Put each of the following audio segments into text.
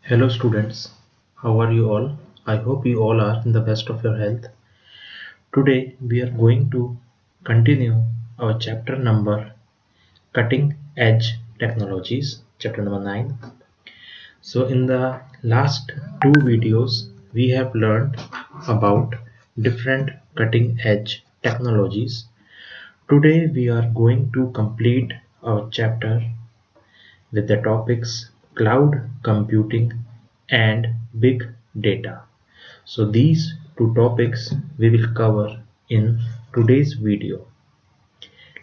Hello students, how are you all? I hope you all are in the best of your health. Today we are going to continue our chapter number Cutting Edge Technologies, chapter number 9. So in the last two videos we have learned about different cutting edge technologies. Today we are going to complete our chapter with the topics cloud computing and big data. So these two topics we will cover in today's video.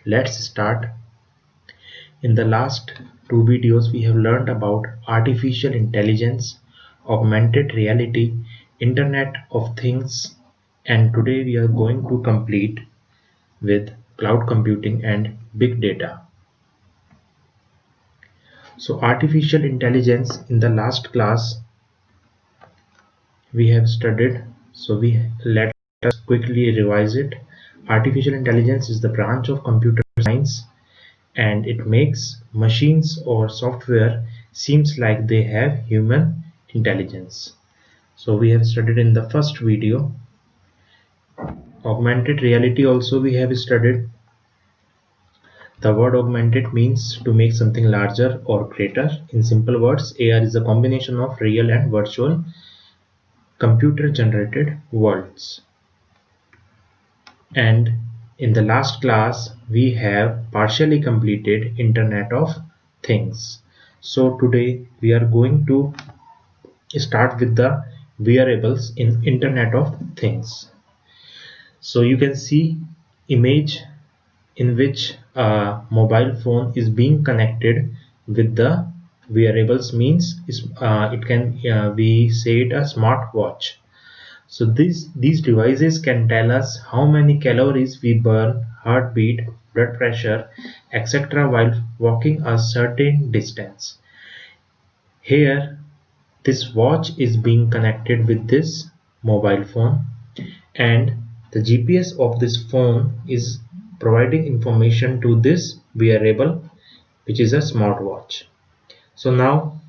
Let's start. In the last two videos we have learned about artificial intelligence, augmented reality, Internet of Things, and today we are going to complete with cloud computing and big data. So artificial intelligence, in the last class we have studied, so let us quickly revise it. Artificial intelligence is the branch of computer science, and it makes machines or software seems like they have human intelligence. So we have studied in the first video. Augmented reality also we have studied. The word augmented means to make something larger or greater. In simple words, AR is a combination of real and virtual computer generated worlds. And in the last class we have partially completed Internet of Things. So today we are going to start with the wearables in Internet of Things. So you can see image in which a mobile phone is being connected with the wearables, means it can we say it a smart watch. So these devices can tell us how many calories we burn, heartbeat, blood pressure, etc. while walking a certain distance. Here, this watch is being connected with this mobile phone, and the GPS of this phone is providing information to this wearable, which is a smartwatch. So now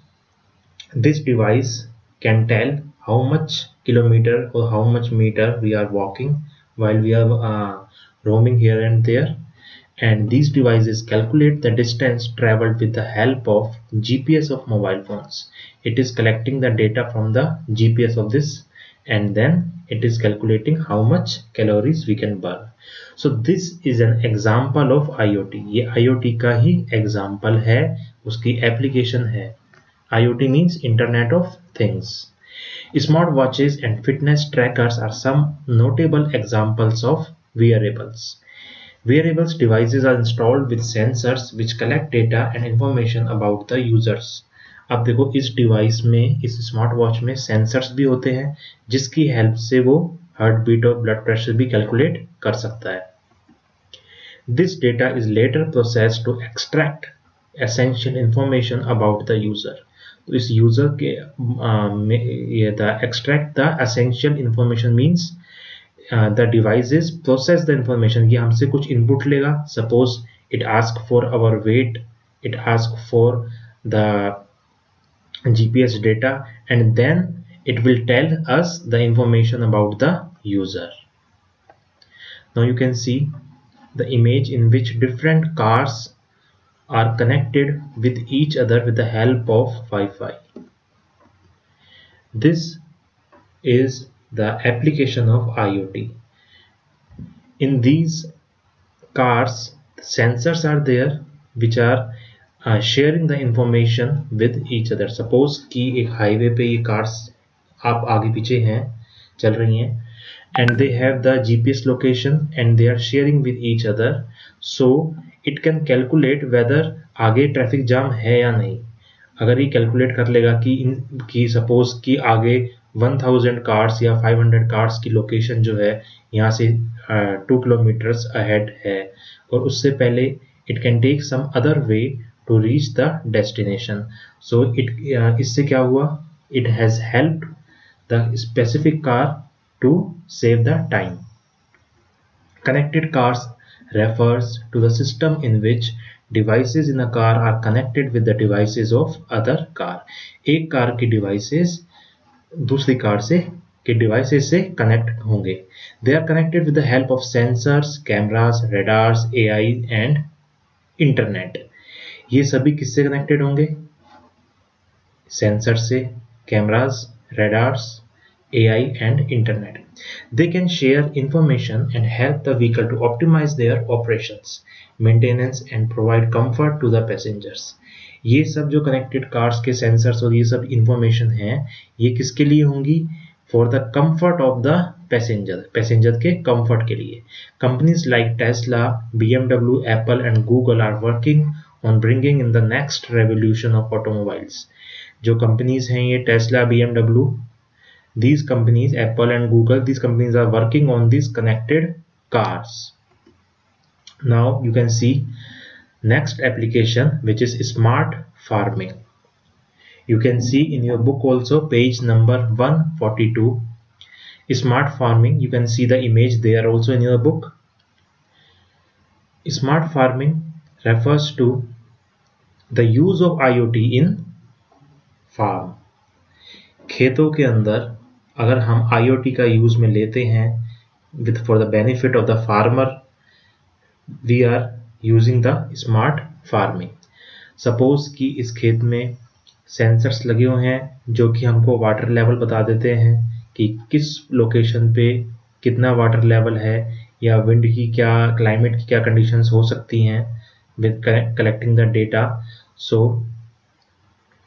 this device can tell how much kilometer or how much meter we are walking while we are roaming here and there, and these devices calculate the distance traveled with the help of GPS of mobile phones. It is collecting the data from the GPS of this, and then it is calculating how much calories we can burn. So this is an example of IoT. ये IoT का ही example है, उसकी application है. IoT means Internet of Things. Smartwatches and fitness trackers are some notable examples of wearables. Wearables devices are installed with sensors which collect data and information about the users. अब देखो इस device में, इस smart watch में sensors भी होते हैं जिसकी हेल्प से वो हार्ट बीट और ब्लड प्रेशर भी कैलकुलेट कर सकता है. This data is later processed to extract essential information about the user. तो इस यूजर के ये extract the essential information means the devices process the information. ये हमसे कुछ input लेगा. Suppose it ask for our weight, it ask for the GPS data, and then it will tell us the information about the user. Now you can see the image in which different cars are connected with each other with the help of Wi-Fi. This is the application of IoT. In these cars, sensors are there which are sharing the information with each other. Suppose कि एक highway पे ये cars आप आगे पीछे हैं, चल रही हैं, and they have the GPS location and they are sharing with each other, so it can calculate whether आगे ट्रैफिक जाम है या नहीं. अगर ये कैलकुलेट कर लेगा कि सपोज कि आगे 1000 कार्स या 500 कार्स की लोकेशन जो है यहाँ से 2 किलोमीटर्स अहेड है, और उससे पहले it can take some other way to reach the destination. So इससे क्या हुआ, it has helped the specific car to save the time. Connected cars refers to the system in which devices in a car are connected with the devices of other car. एक car की devices दूसरी car से के devices से connect होंगे. They are connected with the help of sensors, cameras, radars, AI and internet. ये सभी किससे connected होंगे? Sensor से, cameras, radars, AI and internet. They can share information and help the vehicle to optimize their operations, maintenance and provide comfort to the passengers. ये सब जो connected cars के sensors और ये सब information हैं, ये किसके लिए होंगी? For the comfort of the passenger के comfort के लिए. Companies like Tesla, BMW, Apple and Google are working on bringing in the next revolution of automobiles. जो companies हैं ये Tesla, BMW, these companies, Apple and Google, these companies are working on these connected cars. Now you can see next application, which is smart farming. You can see in your book also page number 142. Smart farming, you can see the image there also in your book. Smart farming refers to the use of IoT in farm. खेतों के अंदर अगर हम IoT का use में लेते हैं with for the benefit of the farmer, we are using the smart farming. Suppose कि इस खेत में सेंसर्स लगे हुए हैं जो कि हमको वाटर लेवल बता देते हैं कि किस लोकेशन पे कितना वाटर लेवल है या विंड की क्या, क्लाइमेट की क्या कंडीशंस हो सकती हैं with collecting the data. So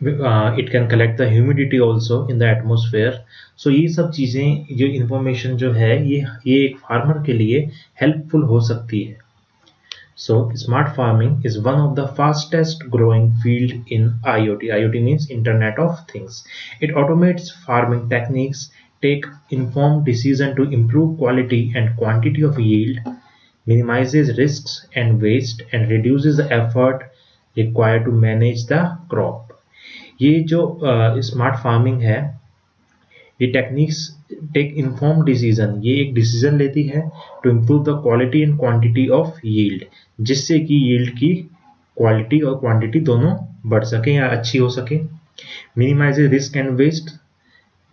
it can collect the humidity also in the atmosphere. So ये सब चीज़ें जो information जो है ये एक फार्मर के लिए हेल्पफुल हो सकती है. So smart farming is one of the fastest growing field in IoT. IoT means Internet of Things. It automates farming techniques, take informed decision to improve quality and quantity of yield, minimizes risks and waste and reduces the effort required to manage the crop. ये जो smart farming है, ये techniques take inform decision, ये एक decision लेती है to improve the quality and quantity of yield, जिससे कि यील्ड की क्वालिटी और क्वांटिटी दोनों बढ़ सके या अच्छी हो सके. मिनिमाइज रिस्क एंड वेस्ट,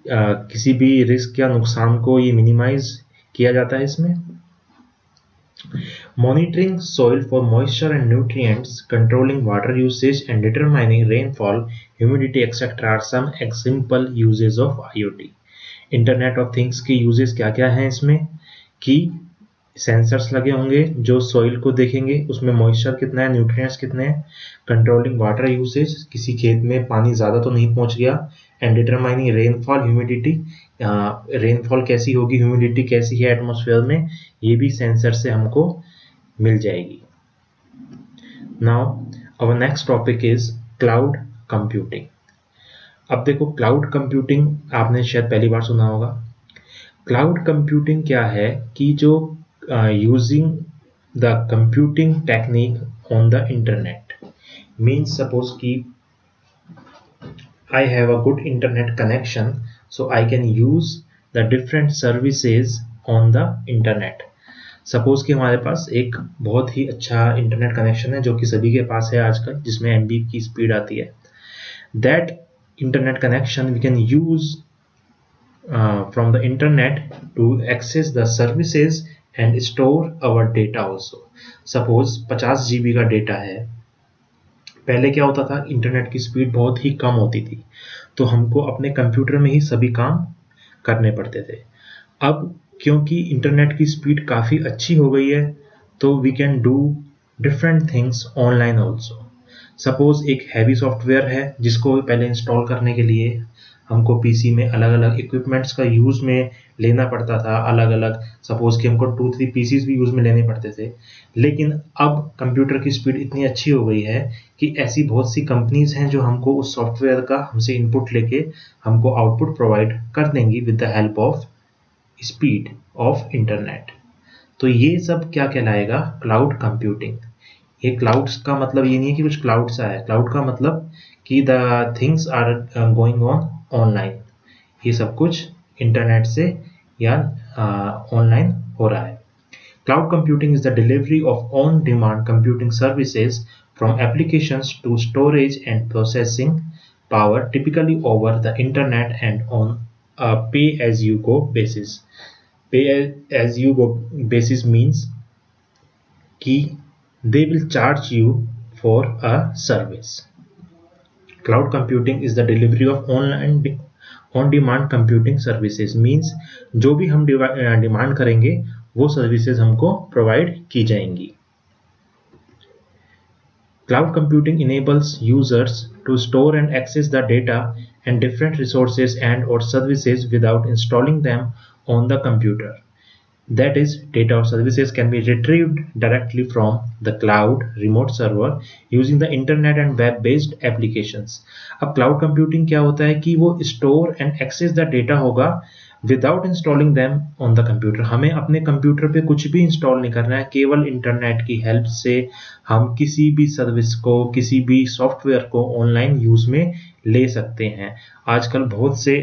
किसी भी रिस्क या नुकसान को ये मिनिमाइज किया जाता है इसमें. Monitoring soil for moisture and nutrients, controlling water usage and determining rainfall, humidity, etc. are some example uses of IoT. Internet of Things के uses क्या क्या हैं इसमें कि सेंसर्स लगे होंगे जो सॉइल को देखेंगे उसमें मॉइस्चर कितना है, न्यूट्रिएंट्स कितने हैं, कंट्रोलिंग वाटर यूसेज, किसी खेत में पानी ज़्यादा तो नहीं पहुंच गया, and determining rainfall, humidity, rainfall कैसी होगी, ह्यूमिडिटी कैसी है एटमॉस्फेयर में, ये भी सेंसर से हमको मिल जाएगी. Now our next topic is cloud computing. अब देखो क्लाउड कंप्यूटिंग आपने शायद पहली बार सुना होगा. क्लाउड कंप्यूटिंग क्या है कि जो using the computing technique on the internet, means suppose कि I have a good internet connection, so I can use the different services on the internet. Suppose कि हमारे पास एक बहुत ही अच्छा इंटरनेट कनेक्शन है जो कि सभी के पास है आजकल, जिसमें MB की स्पीड आती है. That internet connection we can use from the internet to access the services and store our data also. Suppose 50 GB का डेटा है. पहले क्या होता था, इंटरनेट की स्पीड बहुत ही कम होती थी, तो हमको अपने कंप्यूटर में ही सभी काम करने पड़ते थे. अब क्योंकि इंटरनेट की स्पीड काफ़ी अच्छी हो गई है, तो we can do different things online also. Suppose एक हैवी सॉफ्टवेयर है जिसको पहले इंस्टॉल करने के लिए हमको पीसी में अलग अलग इक्विपमेंट्स का यूज़ में लेना पड़ता था, अलग अलग. सपोज कि हमको 2-3 पीसीज भी यूज़ में लेने पड़ते थे. लेकिन अब कंप्यूटर की स्पीड इतनी अच्छी हो गई है कि ऐसी बहुत सी कंपनीज हैं जो हमको उस सॉफ्टवेयर का हमसे इनपुट लेके हमको आउटपुट प्रोवाइड कर देंगी with the help of speed of internet. तो ये सब क्या कहलाएगा, क्लाउड कंप्यूटिंग. ये क्लाउड्स का मतलब ये नहीं है कि कुछ क्लाउड सा है. क्लाउड का मतलब कि the things are going on online, ये सब कुछ इंटरनेट से या ऑनलाइन हो रहा है. Cloud computing is the delivery of on-demand computing services from applications to storage and processing power, typically over the internet and on a pay-as-you-go basis. Pay-as-you-go basis means कि they will charge you for a service. Cloud computing is the delivery of online on demand computing services means जो भी हम demand करेंगे वो services हमको provide की जाएंगी. Cloud computing enables users to store and access the data and different resources and or services without installing them on the computer. That is, data or services can be retrieved directly from the cloud remote server using the internet and web based applications. अब cloud computing क्या होता है कि वो store and access the data होगा without installing them on the computer. हमें अपने computer पे कुछ भी इंस्टॉल नहीं करना है, केवल इंटरनेट की हेल्प से हम किसी भी सर्विस को, किसी भी सॉफ्टवेयर को ऑनलाइन यूज में ले सकते हैं. आजकल बहुत से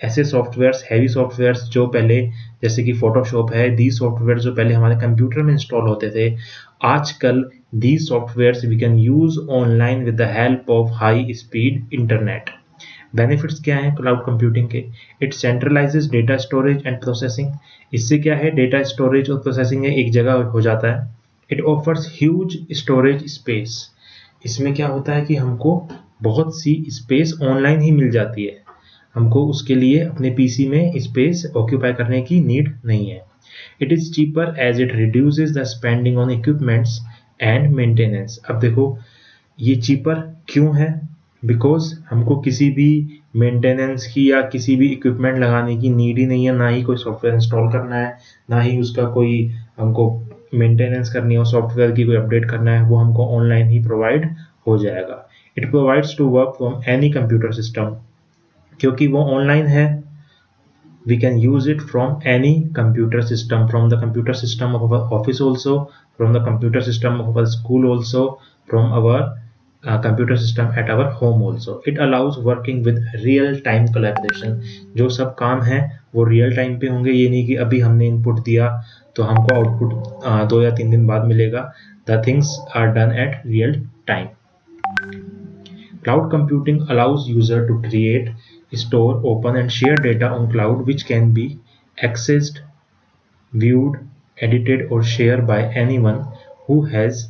ऐसे सॉफ्टवेयर्स, हैवी सॉफ्टवेयर्स जो पहले, जैसे कि फोटोशॉप है, दी सॉफ्टवेयर जो पहले हमारे कंप्यूटर में इंस्टॉल होते थे, आजकल the softwares we can use online with the help of high speed internet. Benefits क्या हैं क्लाउड कंप्यूटिंग के? It centralizes data storage and processing. इससे क्या है, डेटा स्टोरेज और प्रोसेसिंग एक जगह हो जाता है. It offers huge storage space. इसमें क्या होता है कि हमको बहुत सी स्पेस ऑनलाइन ही मिल जाती है, हमको उसके लिए अपने पीसी में स्पेस ऑक्यूपाई करने की नीड नहीं है. It is cheaper as it reduces the spending on equipments and maintenance. अब देखो ये चीपर क्यों है? बिकॉज हमको किसी भी मेंटेनेंस की या किसी भी इक्विपमेंट लगाने की नीड ही नहीं है, ना ही कोई सॉफ्टवेयर इंस्टॉल करना है, ना ही उसका कोई हमको मेंटेनेंस करनी है, सॉफ्टवेयर की कोई अपडेट करना है, वो हमको ऑनलाइन ही प्रोवाइड हो जाएगा. It provides to work from any computer system. क्योंकि वो ऑनलाइन है, we can use it from any computer system, from the computer system of our office also, from the computer system of our school also, from our computer system at our home also. It allows working with real time collaboration. जो सब काम है वो real time पे होंगे, ये नहीं कि अभी हमने इनपुट दिया तो हमको आउटपुट 2 या 3 दिन बाद मिलेगा. The things are done at real time. Cloud computing allows user to create, store, open and share data on cloud which can be accessed, viewed, edited or shared by anyone who has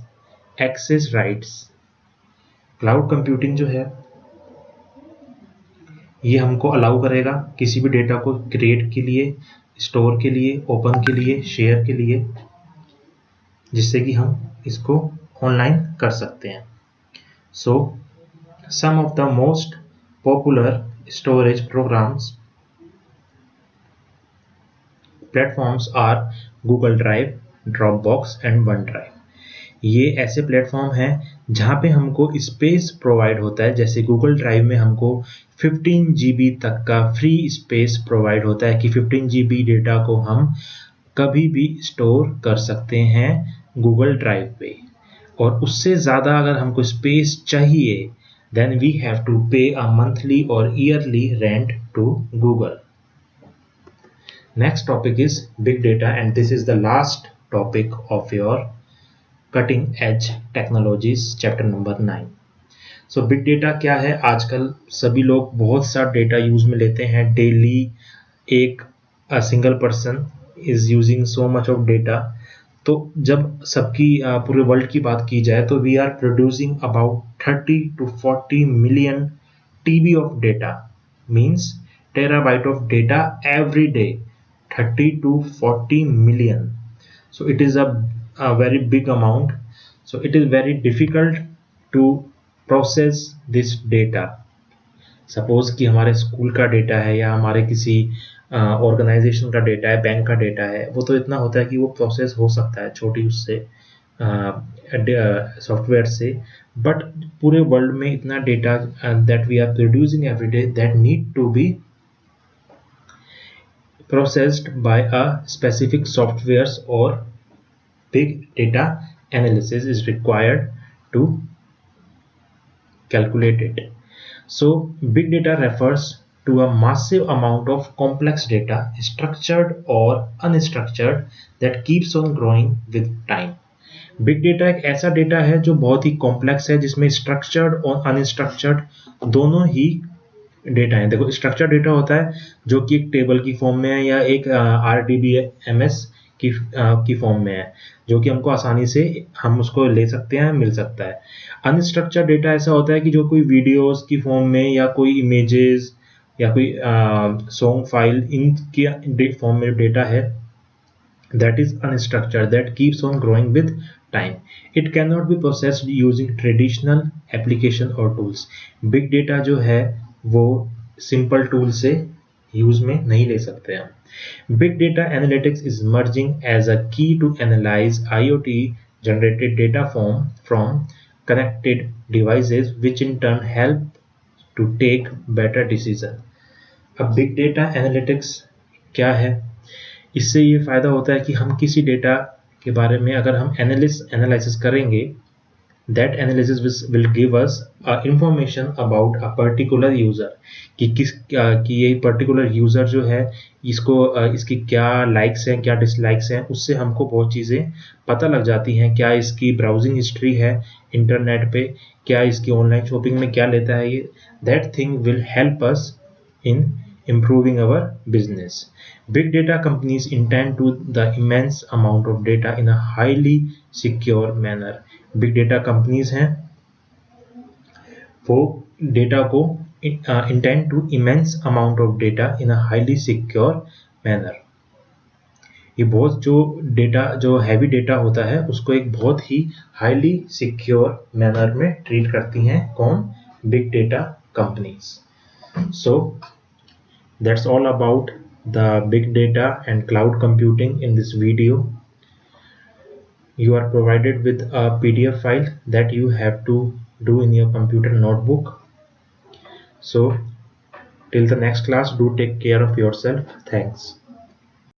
access rights. Cloud computing जो है ये हमको allow करेगा किसी भी data को create के लिए, स्टोर के लिए, ओपन के लिए, शेयर के लिए, जिससे कि हम इसको ऑनलाइन कर सकते हैं. So some of the most popular storage platforms are Google Drive, Dropbox and OneDrive. ये ऐसे प्लेटफॉर्म हैं जहाँ पे हमको स्पेस प्रोवाइड होता है. जैसे गूगल ड्राइव में हमको 15 GB तक का फ्री स्पेस प्रोवाइड होता है कि 15 GB डेटा को हम कभी भी स्टोर कर सकते हैं गूगल ड्राइव पे. और उससे ज़्यादा अगर हमको स्पेस चाहिए then we have to pay a monthly or yearly rent to Google. Next topic is big data and this is the last topic of your cutting edge technologies chapter number 9. So big data क्या है? आजकल सभी लोग बहुत सा data use में लेते हैं डेली. एक single person is using so much of data. तो जब सबकी पूरे वर्ल्ड की बात की जाए तो we are producing about 30 to 40 million TB of data, means terabyte of data every day, 30 to 40 million. So it is a very big amount. So it is very difficult to process this data. Suppose कि हमारे school का data है या हमारे किसी organisation का data है, bank का डेटा है, वो तो इतना होता है कि वो प्रोसेस हो सकता है छोटी उससे सॉफ्टवेयर से. बट पूरे वर्ल्ड में इतना data that we are producing every day that need to be processed by a specific softwares और big data analysis is required to calculate it. So big data refers to a massive amount of complex data, structured or unstructured, that keeps on growing with time. Big data एक ऐसा data है जो बहुत ही complex है, जिसमें structured और unstructured दोनों ही data है। देखो, स्ट्रक्चर डेटा होता है जो कि एक टेबल की फॉर्म में है या एक RDBMS की फॉर्म में है, जो कि हमको आसानी से हम उसको ले सकते हैं, मिल सकता है। अनस्ट्रक्चर्ड डेटा ऐसा होता है कि जो कोई वीडियोस की फॉर्म में या कोई इमेजेस या कोई सॉन्ग फाइल इनकी फॉर्म में डेटा है, that is unstructured, that keeps on growing with time. It cannot be processed using traditional application or tools. Big data जो है वो simple tool से यूज में नहीं ले सकते हैं। Big data analytics is emerging as a key to analyze IoT generated data from connected devices, which in turn help to take better decision. अब बिग डेटा एनालिटिक्स क्या है? इससे ये फ़ायदा होता है कि हम किसी डेटा के बारे में अगर हम एनालिसिस करेंगे, that analysis will give us information about a particular user, कि ये पर्टिकुलर यूज़र जो है इसको इसकी क्या लाइक्स हैं, क्या डिसलाइक्स हैं, उससे हमको बहुत चीज़ें पता लग जाती हैं। क्या इसकी ब्राउजिंग हिस्ट्री है इंटरनेट पे, क्या इसकी ऑनलाइन शॉपिंग में क्या लेता है ये, that thing will help us in improving our business. Big data companies intend to the immense amount of data in a highly secure manner. Big data companies हैं वो डेटा को intend to immense amount of data in a highly secure manner. ये बहुत जो heavy data होता है उसको एक बहुत ही हाईली सिक्योर मैनर में ट्रीट करती हैं कौन? Big data companies. So that's all about the big data and cloud computing in this video. You are provided with a PDF file that you have to do in your computer notebook. So till the next class, do take care of yourself. Thanks.